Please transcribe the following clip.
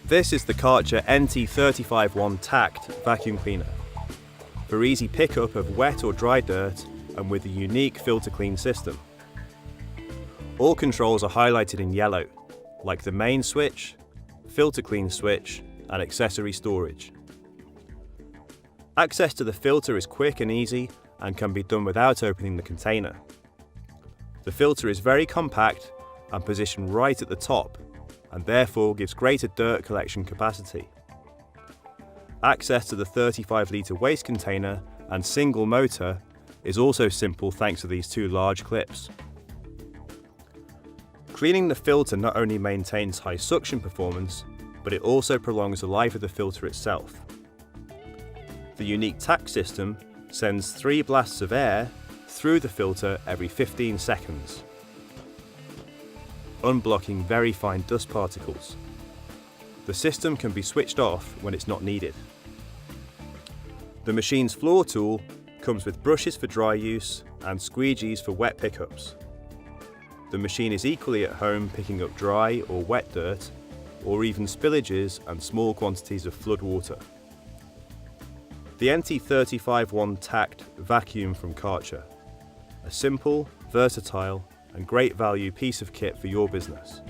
This is the Karcher NT35 Tact vacuum cleaner for easy pickup of wet or dry dirt and with a unique filter clean system. All controls are highlighted in yellow, like the main switch, filter clean switch and accessory storage. Access to the filter is quick and easy and can be done without opening the container. The filter is very compact and positioned right at the top, and therefore gives greater dirt collection capacity. Access to the 35-litre waste container and single motor is also simple thanks to these two large clips. Cleaning the filter not only maintains high suction performance, but it also prolongs the life of the filter itself. The unique Tact system sends 3 blasts of air through the filter every 15 seconds, unblocking very fine dust particles. The system can be switched off when it's not needed. The machine's floor tool comes with brushes for dry use and squeegees for wet pickups. The machine is equally at home picking up dry or wet dirt, or even spillages and small quantities of flood water. The NT35 Tact vacuum from Karcher, a simple, versatile and great value piece of kit for your business.